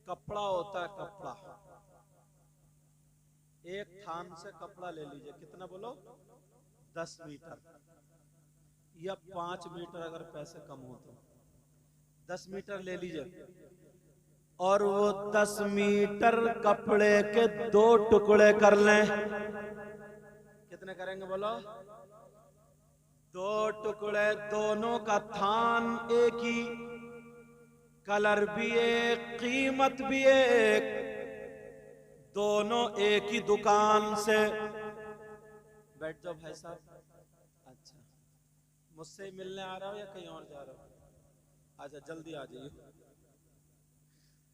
कपड़ा होता है, कपड़ा। एक थान से कपड़ा ले लीजिए, कितना बोलो? 10 मीटर या 5 मीटर, अगर पैसे कम हो तो 10 मीटर ले लीजिए। और वो 10 मीटर कपड़े के 2 टुकड़े कर लें। कितने करेंगे बोलो? 2 टुकड़े। दोनों का थान एक ही, कलर भी एक, कीमत भी एक, दोनों एक ही दुकान से। बैठ जाओ भाई साहब। अच्छा, मुझसे मिलने आ रहा हो या कहीं और जा रहा हो? अच्छा, जल्दी आ जाइए,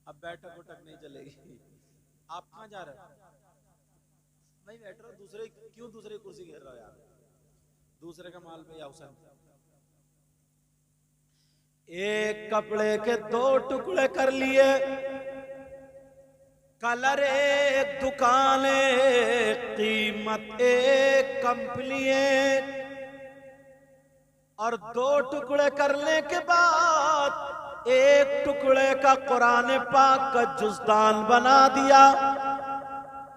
अब बैठक उठक नहीं चलेगी। आप कहाँ जा रहे हो? नहीं बैठ रहा, दूसरे क्यों दूसरे कुर्सी घेर रहा हो यार? दूसरे का माल पे अवसर। एक कपड़े के 2 टुकड़े कर लिए, कलर एक, दुकान एक, कीमत एक, कंपनी एक। और 2 टुकड़े करने के बाद एक टुकड़े का कुरान पाक का जुज़दान बना दिया,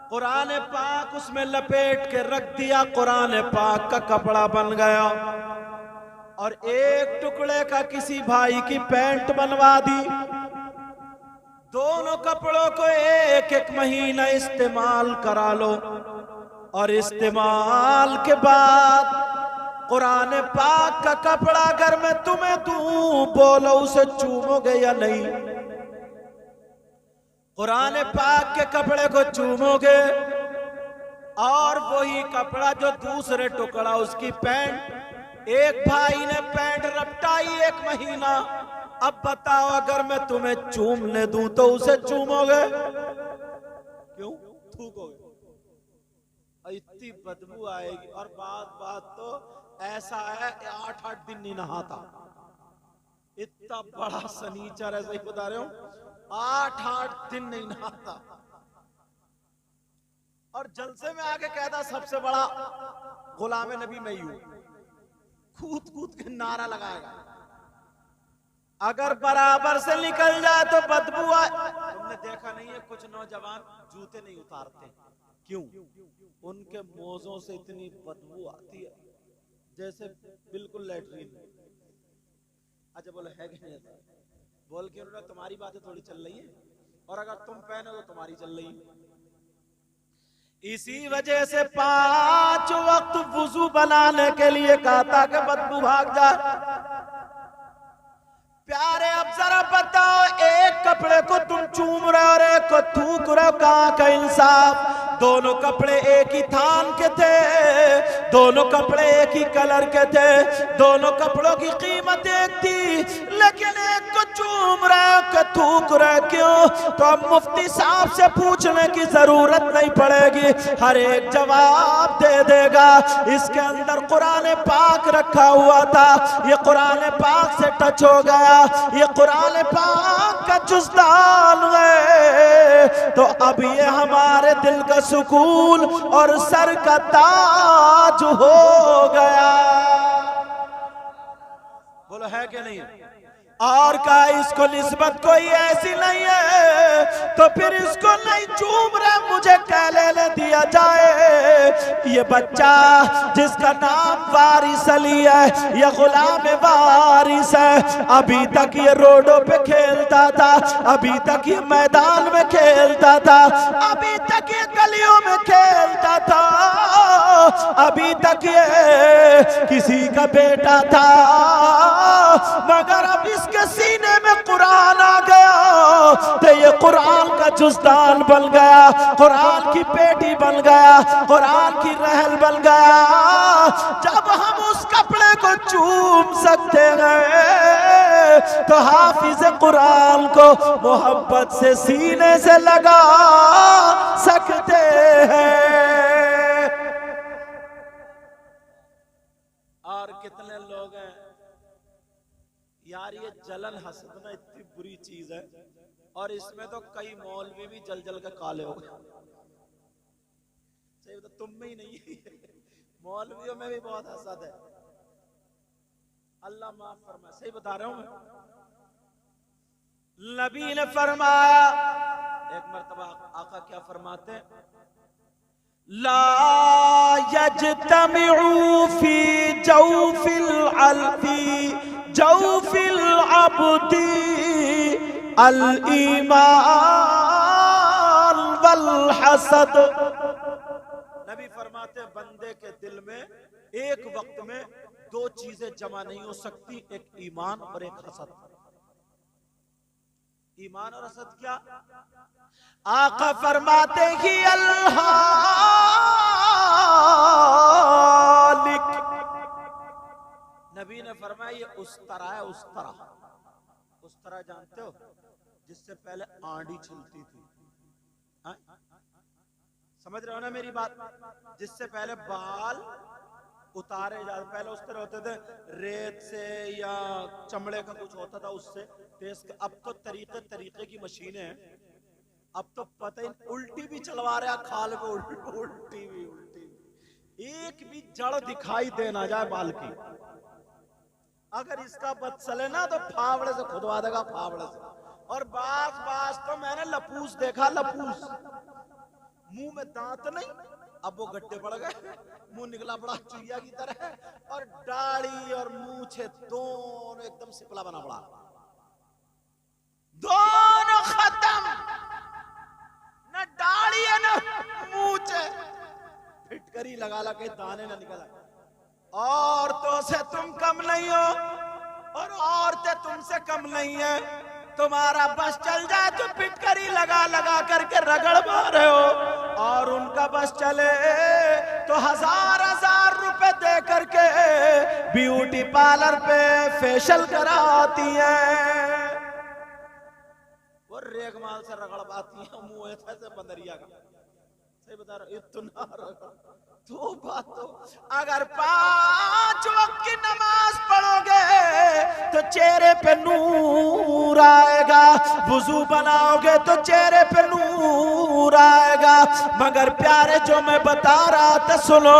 कुरान पाक उसमें लपेट के रख दिया, कुरान पाक का कपड़ा बन गया। और एक टुकड़े का किसी भाई की पैंट बनवा दी। दोनों कपड़ों को एक एक महीना इस्तेमाल करा लो, और इस्तेमाल के बाद कुरान पाक का कपड़ा अगर मैं तुम्हें दूं, बोलो उसे चूमोगे या नहीं? कुरान पाक के कपड़े को चूमोगे। और वही कपड़ा जो दूसरे टुकड़ा, उसकी पैंट, एक भाई ने पैंट रपटाई 1 महीना, अब बताओ अगर मैं तुम्हें चूमने दूं तो उसे चूमोगे? क्यों? थूकोगे, इतनी बदबू आएगी। और बात तो ऐसा है 8-8 दिन नहीं नहाता, इतना बड़ा सनीचर है, सही बता रहे हो, 8-8 दिन नहीं नहाता। और जलसे में आके कहता सबसे बड़ा गुलाम नबी मैं ही हूं, कूद कूद के नारा लगाएगा। अगर बराबर से निकल जाए तो बदबू आए। तुमने देखा नहीं है कुछ नौजवान जूते नहीं उतारते, क्यों? उनके मोजों से इतनी बदबू आती है जैसे बिल्कुल लैट्रीन। अच्छा बोलो है कि नहीं? बोल क्यों रहा? तुम्हारी बातें थोड़ी चल रही है, और अगर तुम पहने तो तुम्हारी चल रही है। इसी वजह से 5 वक्त वुजू बनाने के लिए कहा था कि बदबू भाग जाए। प्यारे अब जरा बताओ, एक कपड़े को तुम चूम रहे हो और एक को थूक रहे हो, कहां का इंसाफ? दोनों कपड़े एक ही थान के थे, दोनों कपड़े एक ही कलर के थे, दोनों कपड़ों की कीमत एक थी, लेकिन एक को चूम रहे हो कि थूक रहे, क्यों? तो अब मुफ्ती साहब से पूछने की जरूरत नहीं पड़ेगी, हर एक जवाब दे देगा। इसके अंदर कुरान पाक रखा हुआ था, ये कुरान पाक से टच हो गया, ये कुरान पाक का जुज़दान है। तो अब ये हमारे दिल का सुकून और सर का ताज हो गया। बोलो है कि नहीं? और का इसको निस्बत कोई ऐसी नहीं है, तो फिर इसको नहीं चूम रहे, मुझे क्या ले दिया जाए? ये बच्चा जिसका नाम वारिस अली है, ये गुलाम वारिस है, अभी तक ये रोडों पे खेलता था, अभी तक ये मैदान में खेलता था, अभी तक ये गलियों में खेलता था, अभी तक ये किसी का बेटा था, मगर अब इसके सीने में कुरान आ गया तो ये कुरान का जुज़दान बन गया, कुरान की पेटी बन गया, कुरान की रहल बन गया। जब हम उस कपड़े को चूम सकते हैं तो हाफिज कुरान को मोहब्बत से सीने से लगा सकते हैं। और कितने लोग हैं यार, ये जलन हसद ना इतनी बुरी चीज है, और इसमें तो कई मौलवी भी जल जल के काले हो गए। सही बता, तुम में ही नहीं है, मौलवियों में भी बहुत हसद है। अल्लाह माफ फरमाए, सही बता रहा हूं मैं। नबी ने फरमाया एक मर्तबा आका क्या फरमाते, ला यजतमिउ फी जौफिल अब्दी अल ईमान वल हसद। नबी फरमाते बंदे के दिल में एक वक्त में दो चीजें जमा नहीं हो सकती, एक ईमान और एक हसद। ईमान और हसद क्या? आका फरमाते ही अल्लाह, नबी ने फरमाया ये उस तरह है, उस तरह जानते हो जिससे पहले आंधी छिलती थी, हाँ? समझ रहे हो ना मेरी बात? जिससे पहले बाल उतारे जाते, पहले उस तरह होते थे रेत से या चमड़े का कुछ होता था उससे तेज। अब तो तरीके की मशीनें हैं, अब तो पता ही उल्टी भी चलवा रहे हैं, खाल पे उल्टी भी एक भी जड़ दिखाई दे ना जाए बाल की। अगर इसका बद चले ना तो फावड़े से खुदवा देगा, फावड़े से। और बास तो मैंने लपूस देखा, लपूस मुंह में दांत नहीं, अब वो गड्ढे पड़ गए, मुंह निकला बड़ा चुहिया की तरह, और दाढ़ी और मूछे दोनों एकदम सिपला बना पड़ा, दोनों खत्म, न दाढ़ी है न मूछे, फिटकरी लगा के दाने न निकला। औरतों से तुम कम नहीं हो और औरतें तुमसे कम नहीं है। तुम्हारा बस चल जाए तो फिटकरी लगा करके रगड़ मारे हो, और उनका बस चले तो हजार रुपए दे करके ब्यूटी पार्लर पे फेशियल कराती है। वो रेगमाल से रगड़ पाती है, मुंह ऐसे बंदरिया का। सही बता रहा, इतना तो बात तो, अगर 5 वक्त की नमाज पढ़ोगे तो चेहरे पे नूर आएगा, वुजू बनाओगे तो चेहरे पे नूर आएगा। मगर प्यारे जो मैं बता रहा था सुनो,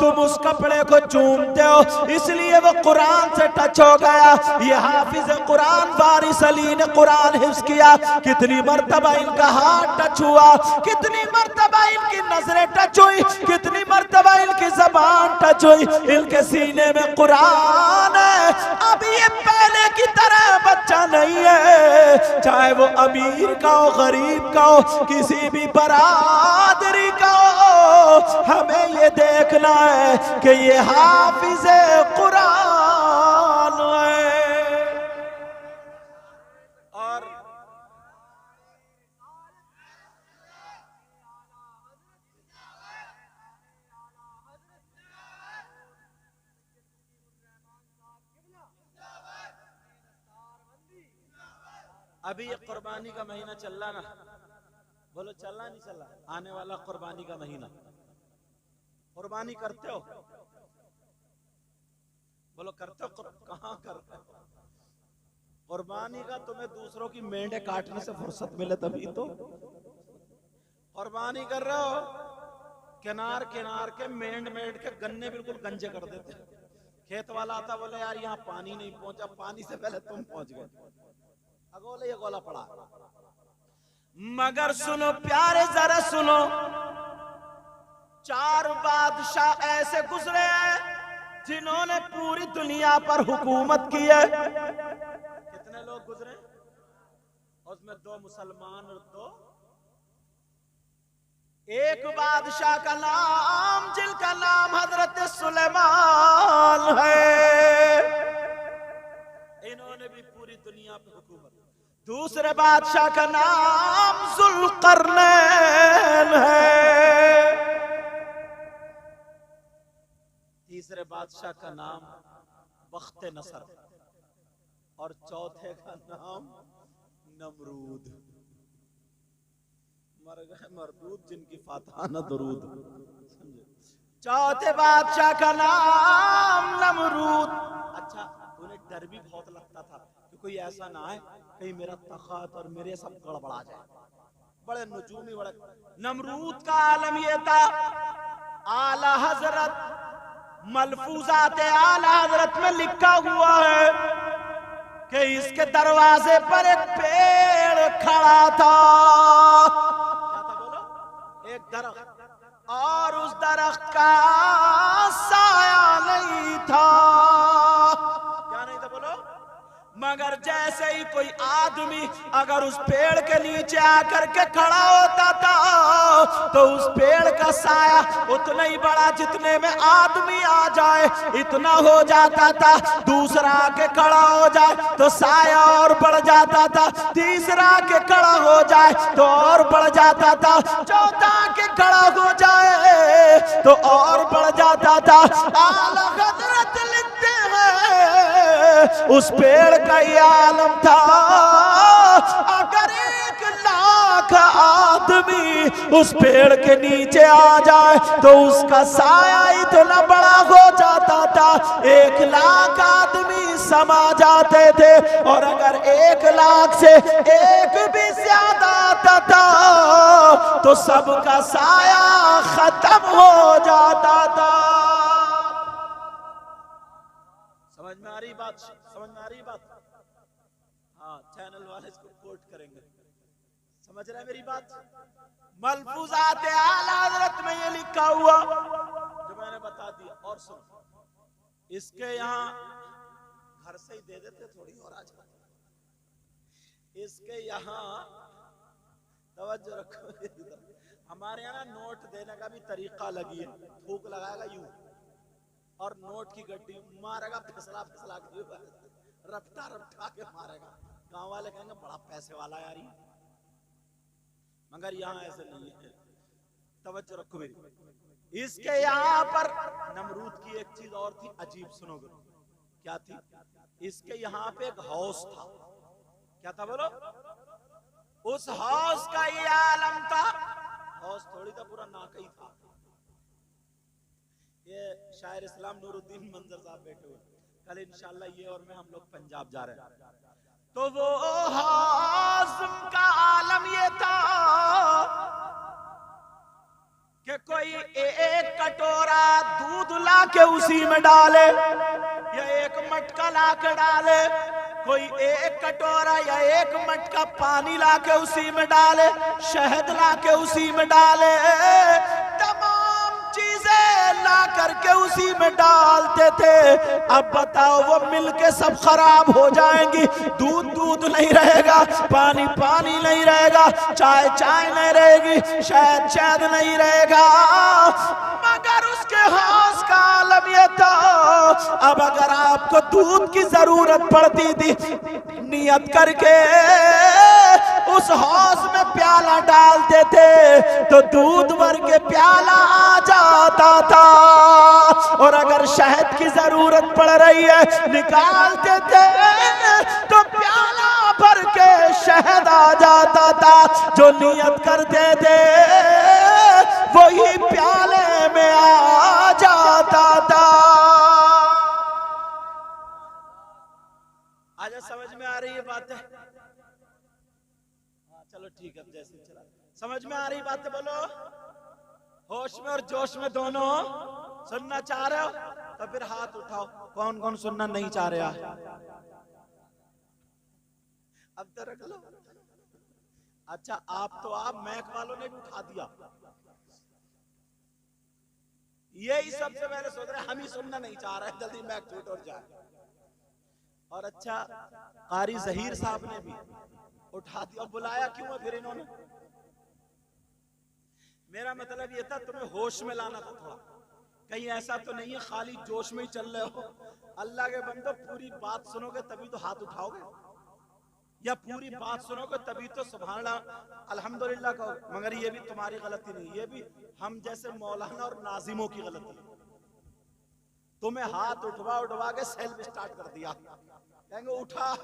तुम उस कपड़े को चूमते हो इसलिए वो कुरान से टच हो गया। ये हाफिज कुरान वारिस अली ने कुरान हिफ्ज किया, कितनी मर्तबा इनका हाथ टच हुआ, कितनी मर्तबा इनकी नजरें टच हुई, कितनी मर्तबा इनकी ज़बान टच हुई। इनके सीने में कुरान है। अब ये पहले की तरह बच्चा नहीं है, चाहे वो अमीर का हो, गरीब का हो, किसी भी बरादरी का हो। हमें ये देखना है कि ये हाफिज कुरान है। और अभी ये कुर्बानी का महीना चल रहा ना, बोलो चल रहा नहीं चल रहा? आने वाला कुर्बानी का महीना, कुर्बानी करते हो? बोलो करते हो? कहाँ कर रहे हो कुर्बानी का? तुम्हें दूसरों की मेंढे काटने से फुर्सत मिले तभी तो कुर्बानी कर रहे हो। किनार के मेंढ के गन्ने बिल्कुल गंजे कर देते। खेत वाला आता, बोले यार यहाँ पानी नहीं पहुंचा, पानी से पहले तुम पहुंच गए, अगोले ये गोला पड़ा। मगर सुनो प्यारे, जरा सुनो, 4 बादशाह ऐसे गुजरे हैं जिन्होंने पूरी दुनिया पर हुकूमत की है। कितने लोग गुजरे? उसमें 2 मुसलमान और 2। एक बादशाह का नाम, जिनका नाम हजरत सुलेमान है, इन्होंने भी पूरी दुनिया पर हुकूमत। दूसरे बादशाह का नाम जुल्करनैन है। तीसरे बादशाह का नाम बख्त नसर, और चौथे का नाम नमरूद। मर गए मरदूद जिनकी फातिहा न दरूद। चौथे बादशाह का नाम नमरूद। अच्छा, उन्हें डर भी बहुत लगता था कि कोई ऐसा ना है कहीं मेरा तख्त और मेरे सब गड़बड़ा जाए। बड़े नजूमी, बड़े। नमरूद का आलम यह था, आला हजरत, मलफूजात आला हजरत में लिखा हुआ है कि इसके दरवाजे पर एक पेड़ खड़ा था। दरख्त और उस दरख्त का साया नहीं था। क्या नहीं था बोलो? मगर जैसे ही कोई आदमी अगर उस पेड़ के नीचे आकर के खड़ा होता था तो उस पेड़ का साया उतना ही बड़ा जितने में आदमी आ जाए इतना हो जाता था। दूसरा के खड़ा हो जाए तो साया और बढ़ जाता था, तीसरा के खड़ा हो जाए तो और बढ़ जाता था, चौथा के खड़ा हो जाए तो और बढ़ जाता था। आला हज़रत लिखते हैं उस पेड़ का ये आलम था, अगर 1,00,000 आदमी उस पेड़ के नीचे आ जाए तो उसका साया इतना बड़ा हो जाता था, 1,00,000 आदमी समा जाते थे। और अगर 1,00,000 से एक भी ज्यादा आता था तो सबका साया खत्म हो जाता था। समझ में आ रही बात? समझ में आ रही बात? हाँ, चैनल वाले इसको कोट करेंगे। समझ रहे मेरी बात? मलफूजात आला हज़रत में ये लिखा हुआ जो मैंने बता दिया। और सुन, इसके यहाँ घर से ही दे देते थोड़ी और आ जाते। इसके यहाँ तवज्जो रखो, हमारे यहाँ नोट देने का भी तरीका लगी है। थूक लगाएगा यूं और नोट की गड्डी मारेगा, फिसला फिसला के रफ्ता रफ्ता के मारेगा। गांव वाले कहेंगे बड़ा पैसे वाला यार ये, मगर यहाँ ऐसे नहीं है। तवज्जो रखो मेरी। इसके यहाँ पर नमरूद की एक चीज और थी अजीब, सुनोगे? क्या थी? इसके यहाँ पे एक हाउस था। क्या था बोलो? उस हाउस का ये आलम था। हाउस थोड़ी था, पूरा नाका ही था। ये शायर इस्लाम नूरुद्दीन मंजर साहब बैठे हुए, कल इंशाल्लाह ये और मैं हम लोग पंजाब जा रहे हैं। तो वो हाज़िम का आलम ये था कि कोई एक कटोरा दूध ला के उसी में डाले या एक मटका ला के डाले, कोई एक कटोरा या एक मटका पानी ला के उसी में डाले, शहद ला के उसी में डाले, तमाम चीजें ला करके उसी में डालते थे। अब बताओ वो मिलके सब खराब हो जाएंगी। दूध दूध नहीं रहेगा, पानी पानी नहीं रहेगा, चाय चाय नहीं रहेगी, शहद शहद नहीं रहेगा। मगर उसके हाथ का आलम ये था, अब अगर आपको दूध की जरूरत पड़ती थी, नियत करके उस हाउस में प्याला डालते थे तो दूध भर के प्याला आ जाता था। और अगर शहद की जरूरत पड़ रही है, निकालते थे तो प्याला भर के शहद आ जाता था। जो नियत करते थे वही प्याले में आ जाता था। आज समझ में आ रही है बात है? हाँ चलो ठीक है, जैसे चला। समझ में आ रही बात है? बोलो। होश में और जोश में दोनों सुनना चाह रहे हो तो फिर हाथ उठाओ। कौन कौन सुनना नहीं चाह रहा? अब तो रख लो। अच्छा आप तो आप मैक वालों ने भी उठा दिया। यही सबसे पहले सोच रहे हम ही सुनना नहीं चाह रहे, जल्दी मैक छूट और जाए। और अच्छा कारी जहीर साहब ने भी उठा दिया। बुलाया क्यों है फिर इन्होंने? मेरा मतलब ये था तुम्हें होश में लाना था थोड़ा। कहीं ऐसा तो नहीं है खाली जोश में ही चल रहे हो? अल्लाह के बंदो पूरी बात सुनोगे तभी तो हाथ उठाओगे, या पूरी बात सुनोगे तभी तो सुभान अल्लाह अल्हम्दुलिल्लाह कहोगे। मगर ये भी तुम्हारी गलती नहीं, ये भी हम जैसे मौलाना और नाजिमों की गलती है। तुम्हें हाथ उठवा उठवा के सेल्फ स्टार्ट कर दिया। कहेंगे उठा,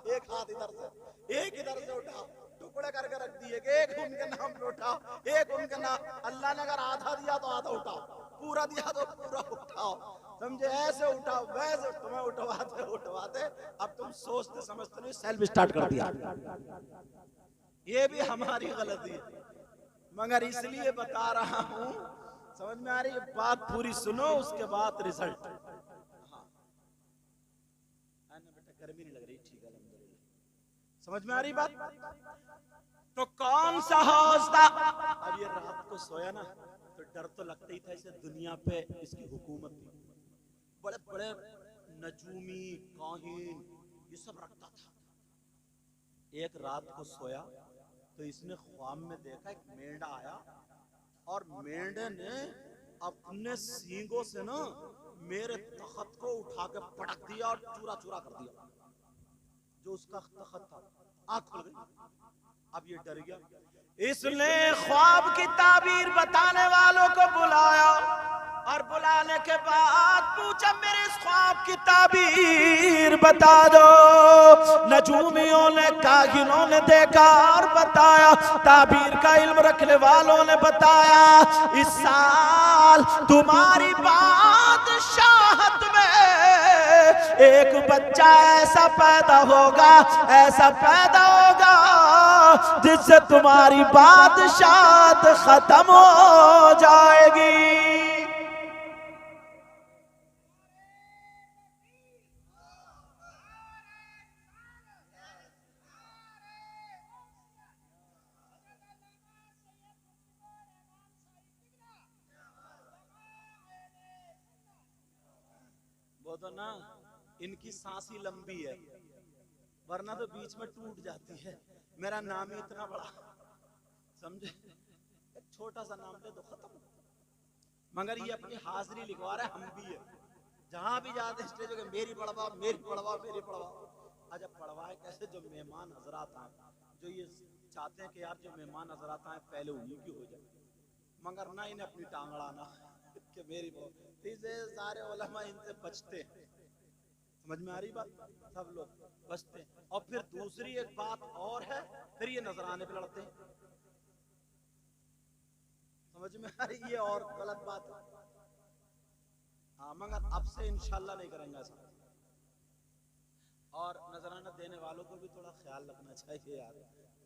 एक हाथ इधर से एक इधर से उठा, टुकड़े करके रख दिए कि एक उनके नाम पे उठाओ, एक उनके नाम। अल्लाह ने अगर आधा दिया तो आधा उठाओ, पूरा दिया तो पूरा उठाओ। समझे? ऐसे उठाओ वैसे तुम्हें उठवाते उठवाते अब तुम सोचते समझते नहीं, सेल्फ स्टार्ट कर दिया। ये भी हमारी गलती है, मगर इसलिए बता रहा हूं। समझ में आ रही है बात? पूरी सुनो उसके बाद रिजल्ट। हाँ बेटा गर्मी नहीं लग रही? ठीक है अल्हम्दुलिल्लाह। समझ में आ रही बात? तो कौन सा हाउस था? अब ये रात को सोया ना तो डर तो लगता ही था इसे दुनिया पे इसकी हुकूमत थी। बड़े बड़े नजूमी काहिन ये सब रखता था। एक रात को सोया तो इसने ख्वाब में देखा एक मेंढा आया और मेंढे ने अपने सींगों से ना मेरे तख्त को उठा के पटक दिया और चूरा चूरा कर दिया। जो उसका तख्त था आंख खुल गई। अब ये डर गया। इसने ख्वाब की ताबीर बताने वालों को बुलाया और बुलाने के बाद पूछा मेरे इस ख्वाब की ताबीर बता दो। नजूमियों ने काहिनों ने देखा और बताया, ताबीर का इल्म रखने वालों ने बताया इस साल तुम्हारी बादशाहत में एक बच्चा ऐसा पैदा होगा, ऐसा पैदा होगा जिससे तुम्हारी बादशाहत खत्म हो जाएगी। वो तो ना इनकी सांस ही लंबी है, वरना तो बीच में टूट जाती है। मेरा नाम ही इतना बड़ा, समझे, एक छोटा सा नाम ले तो खत्म। मगर ये अपनी हाजिरी लिखवा रहा है, हम भी है। जहां भी जाते स्टेज पे मेरी पढ़वाओ मेरी पढ़वाओ मेरी पढ़वाओ। अच्छा पढ़वाए कैसे? जो मेहमान हजरात आए, जो ये चाहते हैं कि यार जो मेहमान हजरात आए पहले उन्हीं की हो जाए, मगर ना इन्हें अपनी टांग अड़ाना कि मेरी इसे सारे उलमा इनसे बचते हैं। समझ में आ रही बात? सब लोग बचते हैं। और फिर दूसरी एक बात और है, फिर ये नजराने पे लड़ते हैं। समझ में आ रही? ये और गलत बात है। हाँ मगर अब से इंशाल्लाह नहीं करेंगे ऐसा। और नजराना देने वालों को भी थोड़ा ख्याल रखना चाहिए यार,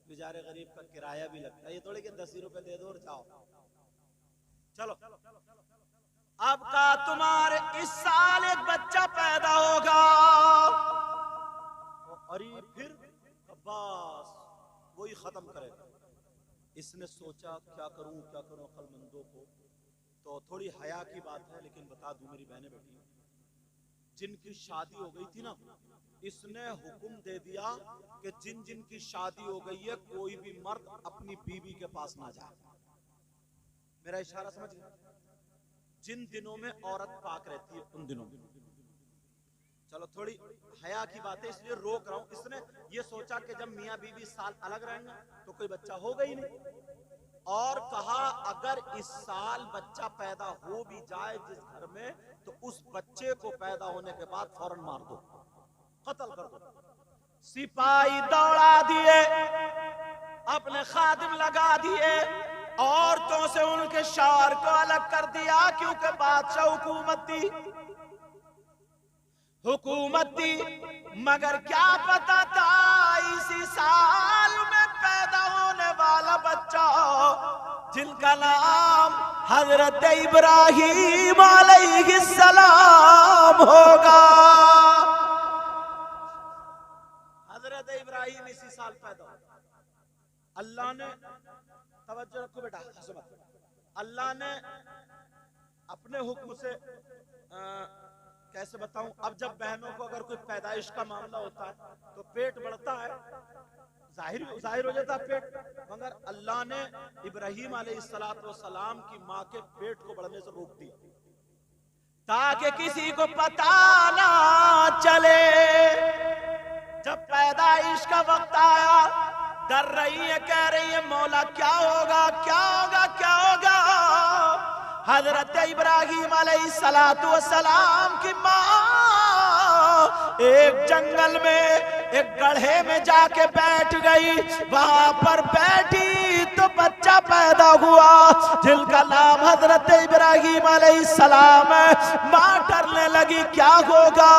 बेचारे गरीब का किराया भी लगता है। ये थोड़ी कि 10 रुपए दे दो और जाओ। चलो अब का तुम्हारे इस साल एक बच्चा पैदा होगा। अरे फिर बस वही खत्म करेगा। इसने सोचा क्या करूं अक्लमंदों को। तो थोड़ी हया की बात है लेकिन बता दूं मेरी बहनें बेटी, जिनकी शादी हो गई थी ना, इसने हुक्म दे दिया कि जिन जिन की शादी हो गई है कोई भी मर्द अपनी बीवी के पास ना जाए। मेरा इशारा समझ गए? जिन दिनों में औरत पाक रहती है उन दिनों में। चलो थोड़ी हया की बात है इसलिए रोक रहा हूं। इसने ये सोचा कि जब मियां बीवी साल अलग रहेंगे तो कोई बच्चा होगा ही नहीं, और कहा अगर इस साल बच्चा पैदा हो भी जाए जिस घर में, तो उस बच्चे को पैदा होने के बाद फौरन मार दो, कत्ल कर दो। सिपाही दौड़ा दिए, अपने खादिम लगा दिए, औरतों से उनके शौहर को अलग कर दिया, क्योंकि बादशाह हुकूमत थी। मगर क्या पता था इसी साल में पैदा होने वाला बच्चा जिनका नाम हजरत इब्राहीम अलैहिस्सलाम होगा। हजरत इब्राहीम इसी साल पैदा होगा। अल्लाह ने, तवज्जो रखो बेटा, अल्लाह ने अपने हुक्म से कैसे बताऊं, अब जब बहनों को अगर कोई पैदाइश का मामला होता है तो पेट बढ़ता है, जाहिर हो जाता है पेट, मगर अल्लाह ने इब्राहीम अलैहिस्सलाम की माँ के पेट को बढ़ने से रोक दिया ताकि किसी को पता ना चले। जब पैदाइश का वक्त आया, डर रही है, कह रही है मौला क्या होगा क्या होगा क्या होगा। हजरत इब्राहीम अलैहिस्सलाम की माँ एक जंगल में एक गड्ढे में जाके बैठ गई। वहां पर बैठी तो बच्चा पैदा हुआ जिनका नाम हजरत इब्राहीम अलैहिस्सलाम है। माँ डरने लगी क्या होगा,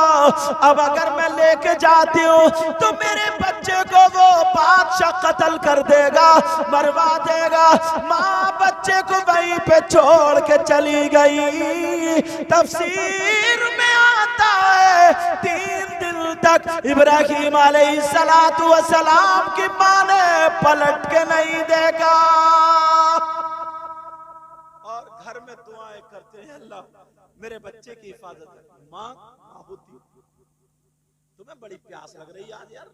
अब अगर मैं लेके जाती हूँ तो मेरे बच्चे को वो बादशाह कत्ल कर देगा, मरवा देगा। माँ बच्चे को वहीं पे छोड़ के चली गई। तफसीर में आता है 3 दिन तक इब्राहीम अलैहिस्सलाम की माँ ने पलट के नहीं देखा। में दुआएं करते हैं, अल्लाह मेरे बच्चे की हिफाजत है। माँ होती, तुम्हें बड़ी प्यास लग रही आज यार,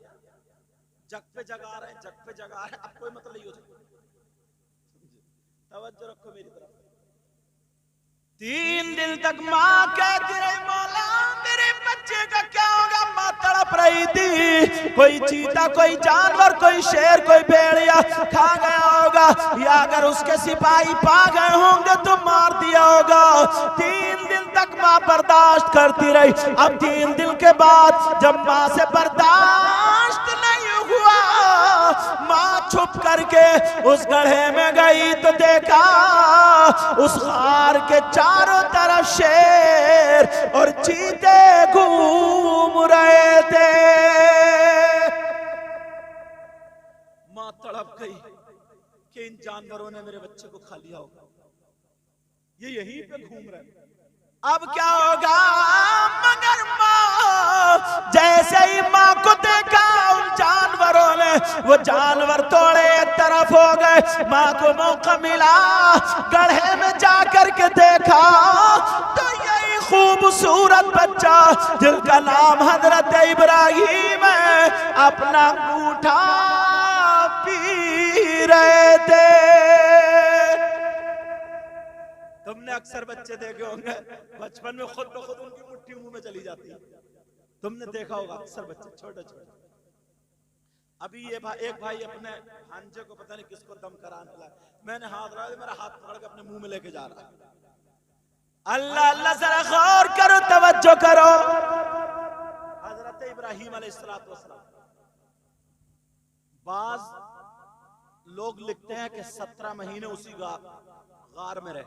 जग पे जगा रहे हैं, जग पे जगा रहे हैं, अब कोई मतलब नहीं हो सकता। तवज्जो रखो मेरी तरफ। 3 दिन तक माँ कहती रही, मौला मेरे बच्चे का क्या होगा। माँ तड़प रही थी, कोई चीता, कोई जानवर, कोई शेर, कोई भेड़िया खा गया होगा, या अगर उसके सिपाही पा गए होंगे तो मार दिया होगा। 3 दिन तक माँ बर्दाश्त करती रही। अब 3 दिन के बाद जब माँ से बर्दाश्त नहीं हुआ, माँ छुप करके उस गड्ढे में गई तो देखा उस खार के चारों तरफ शेर और चीते घूम रहे थे। मां तड़प गई कि इन जानवरों ने मेरे बच्चे को खा लिया होगा, ये यहीं पे घूम रहे हैं, अब क्या होगा। मगर मां जैसे ही मां को देखा, उन जानवरों ने वो जानवर थोड़े एक तरफ हो गए। मां को मौका मिला, गड्ढे में जाकर के देखा तो यही खूबसूरत बच्चा जिसका नाम हजरत इब्राहिम है, अपना अंगूठा पी रहे थे। तुमने अक्सर बच्चे देखे होंगे, बचपन में खुद ब खुद उनकी मुट्ठी मुंह में चली जाती है, तुमने देखा होगा अक्सर बच्चे छोटे छोटे। अभी ये एक भाई अपने भांजे को पता नहीं किसको दम कराने लगा, मैंने हाथ रहा, मेरा हाथ पकड़ के अपने मुंह में लेके जा रहा है। अल्लाह अल्लाह जरा गौर करो, तवज्जो करो। हजरत इब्राहिम अलैहिस्सलाम, बाज लोग लिखते हैं कि 17 महीने उसी गार में रहे,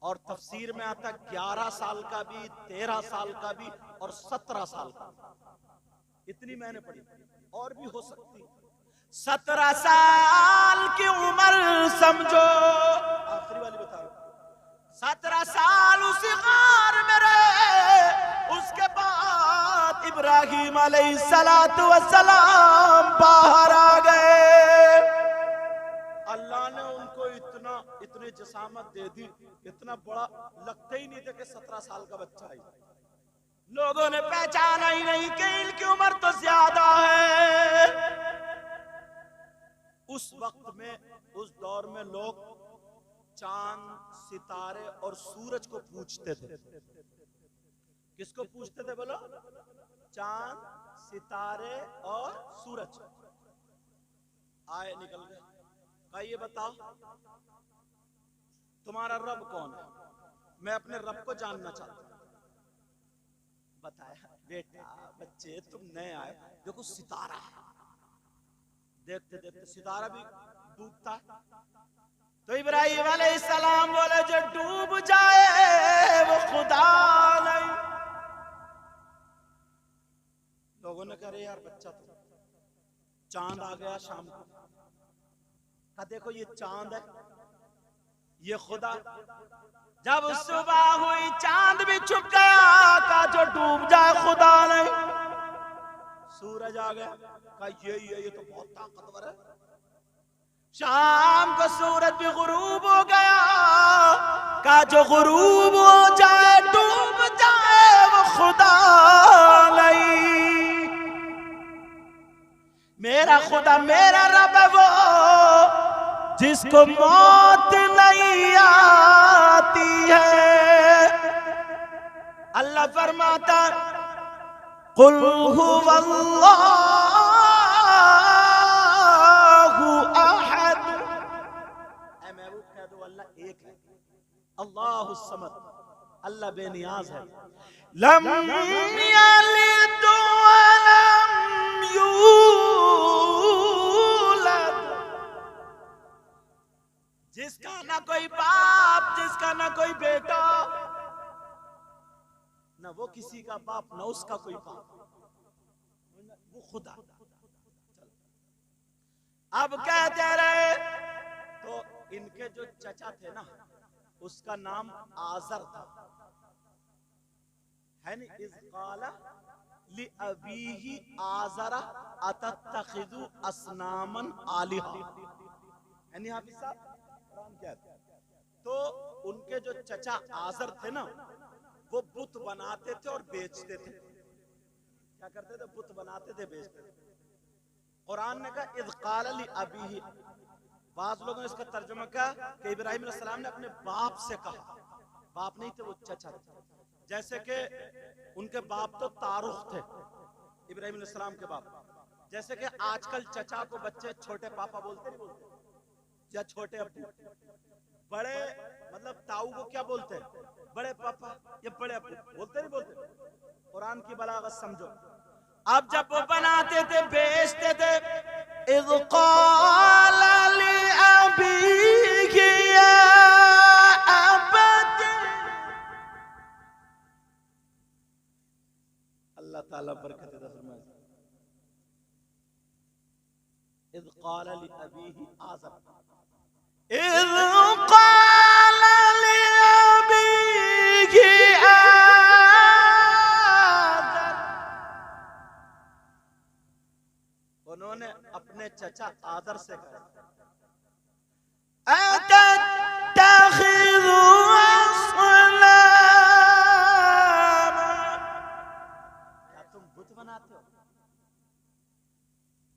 और तफसीर में आता 11 साल का भी, 13 साल का भी और 17 साल का। इतनी मैंने पढ़ी, और भी हो सकती। 17 साल की उम्र समझो, आखिरी वाली बता रहा हूं, 17 साल उसी गार में रहे। उसके बाद इब्राहिम अलैहिस्सलाम बाहर आ गए। अल्लाह ने उनको इतनी जसामत दे दी, इतना बड़ा लगता ही नहीं था कि 17 साल का बच्चा है। लोगों ने पहचाना ही नहीं कि इनकी उम्र तो ज्यादा है। उस वक्त में, उस दौर में लोग चांद, सितारे और सूरज को पूजते थे। किसको पूजते थे बोलो? चांद, सितारे और सूरज। आए निकल गए, कहा ये बताओ तुम्हारा रब कौन है? मैं अपने रब को जानना चाहता हूं। बताया, बेटा बच्चे तुम नए आए, देखो सितारा है, देखते देखते सितारा भी डूबता है। तो इब्राहिम अलैहिस्सलाम बोले जो डूब जाए वो खुदा नहीं। लोगों ने कहा यार बच्चा तो, चांद आ गया शाम को, कहा देखो ये चांद है, ये खुदा। जब सुबह हुई चांद भी छुप गया, कहा जो डूब जाए खुदा नहीं। सूरज आ गया, कहा ये तो बहुत ताकतवर है। शाम को सूरज भी गुरूब हो गया, कहा जो गुरूब हो जाए, डूब जाए वो खुदा नहीं। मेरा खुदा, मेरा रब है वो जिसको मौत नहीं आती है। अल्लाह फरमाता कुल हुवल्लाहु अहद, ऐ महबूब कह दो अल्लाह एक है, अल्लाहु समद, अल्लाह बेनियाज है। लम यलिद वलम यूलद, जिसका ना कोई बाप, जिसका ना कोई बेटा, ना वो किसी का बाप, ना उसका कोई बाप, वो खुदा। अब कहते रहे, तो इनके जो चचा थे ना, उसका नाम आजर था, है नी। इज़ क़ाला लि अबीही आजरा अतत्तखिज़ु असनामन आलिहा, यानी हाफिज़ साहब क्या है? तो उनके जो चचा आजर थे ना, वो बुत बनाते थे और बेचते थे। क्या करते थे? बुत बनाते थे, बेचते थे। कुरान ने कहा इज़ क़ाल लि अबीही, बाज़ लोगों ने इसका तर्जुमा किया कि इब्राहिम अलैहिस्सलाम ने अपने बाप से कहा। बाप नहीं थे, वो चचा थे। जैसे कि उनके बाप तो तारुख थे, इब्राहिम अलैहिस्सलाम के बाप। जैसे कि आजकल चचा को बच्चे छोटे पापा बोलते नहीं बोलते, या छोटे अब्बू। बड़े मतलब ताऊ को क्या बोलते हैं? बड़े पापा या बड़े अब्बू बोलते नहीं बोलते? कुरान की बलागत समझो। अब जब वो बनाते थे, बेचते थे, इज़ क़ाल लि अबीही या अबती, अल्लाह ताला बरकत दे फरमाए। इज़ क़ाल लि अबीही आज़र, इज़ क़ाल लि अबीही आज़र, उन्होंने अपने चचा आदर से कहा अतत्तखिज़ु अस्नामा, क्या तुम बुत बनाते हो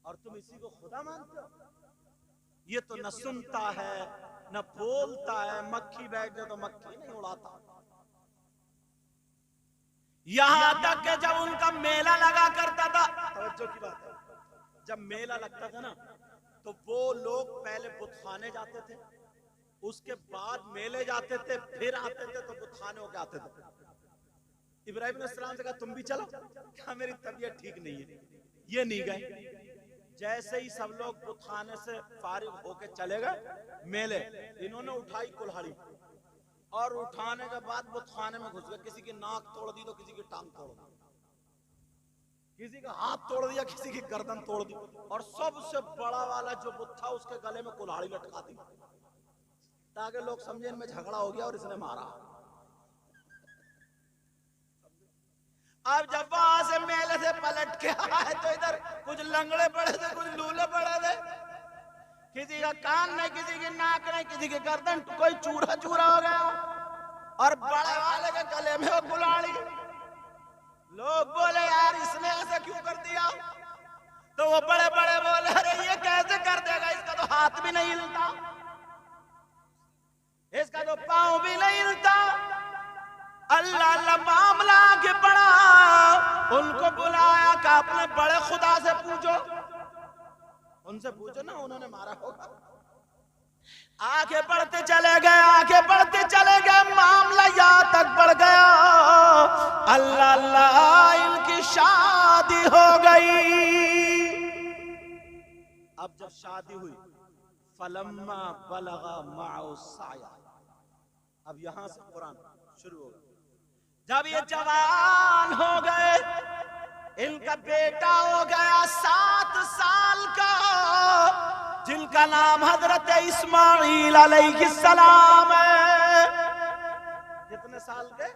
और तुम इसी को खुदा मानते हो? ये तो न सुनता है न बोलता है, मक्खी बैठ जाए तो मक्खी नहीं उड़ाता। यहां तक कि जब उनका मेला लगा करता था, तवज्जो की बात है, जब मेला लगता था ना, तो वो लोग पहले बुतखाने जाते थे, उसके बाद मेले जाते थे, फिर आते थे तो बुतखाने होके आते थे। इब्राहिम अलैहिस्सलाम से कहा तुम भी चलो, क्या मेरी तबीयत ठीक नहीं है? ये नहीं गए। जैसे ही सब लोग बुतखाने से फारिग होके चले गए मेले, इन्होंने उठाई कुल्हाड़ी और उठाने के बाद बुतखाने में घुस गए। किसी की नाक तोड़ दी तो किसी की टांग तोड़ दी, किसी का हाथ तोड़ दिया, किसी की गर्दन तोड़ दी, और सबसे बड़ा वाला जो बुत था उसके गले में कुल्हाड़ी लटका दी, ताकि लोग समझे इनमें झगड़ा हो गया और इसने मारा। अब जब वहां से मेले से पलट के आए तो इधर कुछ लंगड़े पड़े थे, कुछ लूले पड़े थे, किसी का कान नहीं, किसी की नाक नहीं, किसी की गर्दन, कोई चूरा चूरा हो गया, और बड़े वाले के गले में वो कुल्हाड़ी। लोग बोले यार इसने ऐसा क्यों कर दिया? तो वो बड़े बड़े बोले अरे ये कैसे कर देगा, इसका तो हाथ भी नहीं हिलता, इसका तो पांव भी नहीं हिलता। अल्लाह अल्लाह मामला आगे बढ़ा, उनको बुलाया कि अपने बड़े खुदा से पूछो, उनसे पूछो ना, उन्होंने मारा होगा। आगे बढ़ते चले गए, आगे बढ़ते चले गए, मामला यहाँ तक बढ़ गया, अल्लाह अल्लाह इनकी शादी हो गई। अब जब शादी हुई, फलम्मा बलगा माउ साया, अब यहां से कुरान शुरू हो गया। जब ये जवान हो गए, इनका बेटा हो गया 7 साल का, जिनका नाम हजरत इस्माइल अलैहिस्सलाम है। कितने साल के?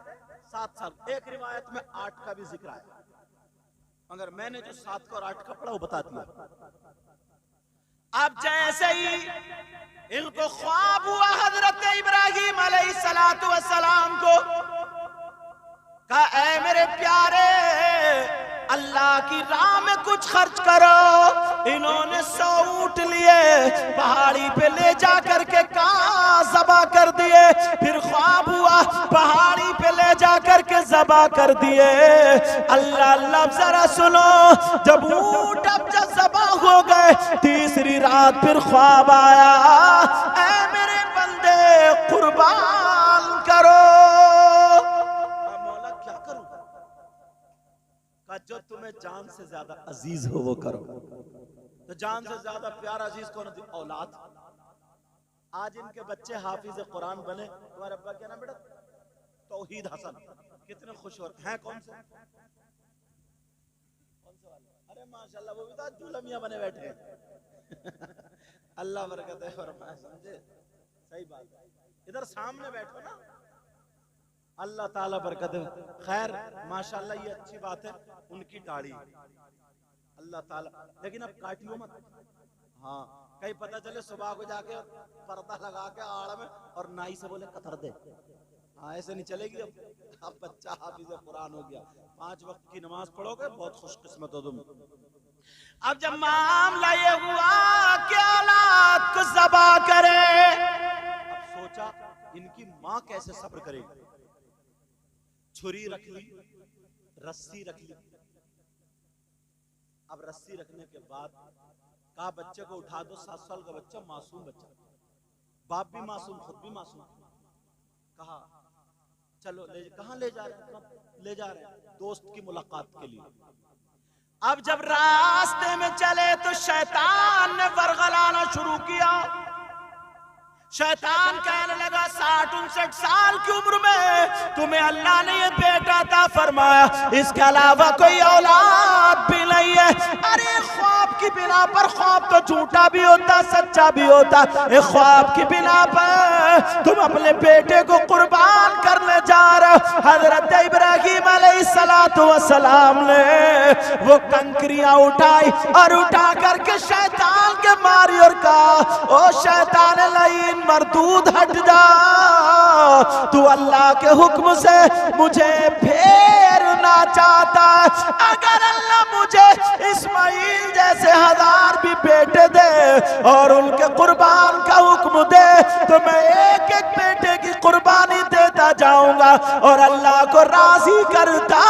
7 साल। एक रिवायत में 8 का भी जिक्र है, मगर मैंने जो 7 का और 8 का पढ़ा वो बता दिया। अब जैसे ही इनको ख्वाब हुआ हजरत इब्राहिम अलैहिस्सलातु वस्सलाम को, कहा ऐ मेरे प्यारे, अल्लाह की राह में कुछ खर्च करो। इन्होंने 100 ऊंट लिए, पहाड़ी पे ले जा करके कहाँ ज़बा कर दिए। फिर ख्वाब हुआ पहाड़ी पे ले जा करके ज़बा कर दिए। अल्लाह अल्लाह जरा सुनो, जब ऊंट अब जब ज़बा हो गए, तीसरी रात फिर ख्वाब आया, ऐ मेरे बंदे कुर्बान करो। जो तुम्हें जान से ज्यादा अजीज हो वो करो। तो जान से ज्यादा प्यारा अजीज कौन है? औलाद। आज इनके बच्चे हाफिज कुरान बने। तुम्हारे अब्बा क्या नाम बेटा? तौहीद हसन। कितने खुश हो हैं? कौन से वाले? अरे माशाल्लाह, वो भी तो जुलमिया बने बैठे हैं। अल्लाह बरकत है फरमाए, समझे? सही बात। इधर सामने बैठो ना, अल्लाह ताला बरकत है। खैर माशाल्लाह ये अच्छी बात है, उनकी दाढ़ी अल्लाह ताला, लेकिन अब काटियो मत। हाँ कहीं पता चले सुबह को जाके पर्दा लगा के आड़ में और नाई से बोले कतर दे। हाँ, ऐसे नहीं चलेगी। अब बच्चा हाफिज़ कुरान हो गया, 5 वक्त की नमाज पढ़ोगे, बहुत खुशकिस्मत हो तुम। अब जब मामला ये हुआ कि औलाद को ज़बा करे, अब सोचा इनकी माँ कैसे सब्र करेगी। छुरी रख ली, रस्सी रख ली। अब रस्सी रखने के बाद कहा बच्चे को उठा दो, 7 साल का बच्चा, मासूम बच्चा, बाप भी मासूम, खुद भी मासूम। कहा चलो कहां ले जा रहे हैं? ले जा रहे हैं दोस्त की मुलाकात के लिए। अब जब रास्ते में चले तो शैतान ने वरगलाना शुरू किया। शैतान कहने लगा 60-59 साल की उम्र में तुम्हें अल्लाह ने ये बेटा अता फरमाया, इसके अलावा कोई औलाद भी नहीं है। अरे ख्वाब की बिना पर, ख्वाब तो झूठा भी होता सच्चा भी होता, एक ख्वाब की बिना पर तुम अपने बेटे को कुर्बान करने जा रहे हो। हजरत इब्राहीम अलैहिस्सलातु वस्सलाम ने वो कंकरियां उठाई और उठा करके शैतान के मारी और कहा, ओ शैतान लईन मरदूद हट जा, तू अल्लाह के हुक्म से मुझे फेरना चाहता है। अगर अल्लाह मुझे इस्माइल जैसे 1000 भी बेटे दे और उनके कुर्बान का हुक्म दे तो मैं एक एक बेटे की कुर्बानी देता जाऊंगा और अल्लाह को राजी करता